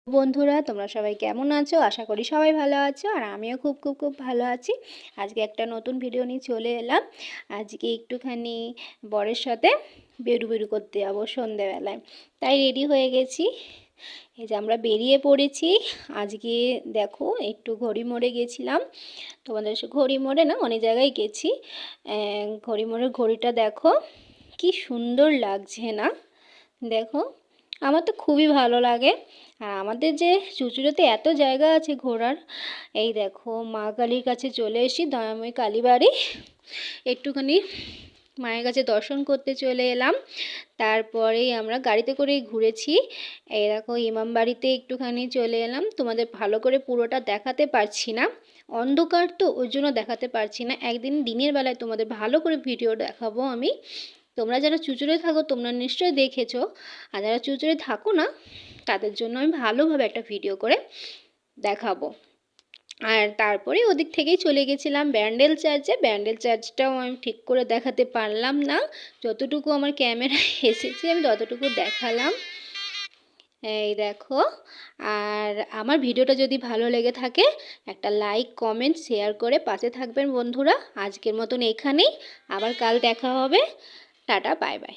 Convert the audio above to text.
বন্ধুরা তোমরা সবাই কেমন আছো? আশা করি সবাই ভালো আছো আর আমিও খুব ভালো আছি। আজকে একটা নতুন ভিডিও নিয়ে চলে এলাম। আজকে একটুখানি বরের সাথে বেরু করতে যাবো সন্ধেবেলায়, তাই রেডি হয়ে গেছি। এই যে আমরা বেরিয়ে পড়েছি। আজকে দেখো একটু ঘড়ি মোড়ে গেছিলাম, তোমাদের ঘড়ি মোড়ে না অনেক জায়গায় গেছি। ঘড়ি মোড়ের ঘড়িটা দেখো কি সুন্দর লাগছে না? দেখো, আমার তো খুবই ভালো লাগে। আর আমাদের যে চুঁচুড়াতে এত জায়গা আছে ঘোরার। এই দেখো মা কালীর কাছে চলে এসি, দয়াময় কালীবাড়ি। একটুখানি মায়ের কাছে দর্শন করতে চলে এলাম। তারপরেই আমরা গাড়িতে করেই ঘুরেছি। এই দেখো ইমামবাড়িতে একটুখানি চলে এলাম। তোমাদের ভালো করে পুরোটা দেখাতে পারছি না, অন্ধকার তো ওই জন্য দেখাতে পারছি না। একদিন দিনের বেলায় তোমাদের ভালো করে ভিডিও দেখাবো আমি। তোমরা যারা চুঁচুড়ে থাকো তোমরা নিশ্চয়ই দেখেছো, আর যারা চুঁচুড়ে থাকো না তাদের জন্য আমি ভালোভাবে একটা ভিডিও করে দেখাবো। আর তারপরে ওদিক থেকেই চলে গেছিলাম ব্যান্ডেল চার্চে। ব্যান্ডেল চার্চটাও আমি ঠিক করে দেখাতে পারলাম না, যতটুকু আমার ক্যামেরায় এসেছে আমি ততটুকু দেখালাম। এই দেখো, আর আমার ভিডিওটা যদি ভালো লেগে থাকে একটা লাইক কমেন্ট শেয়ার করে পাশে থাকবেন বন্ধুরা। আজকের মতন এখানেই, আবার কাল দেখা হবে। Tata, bye bye.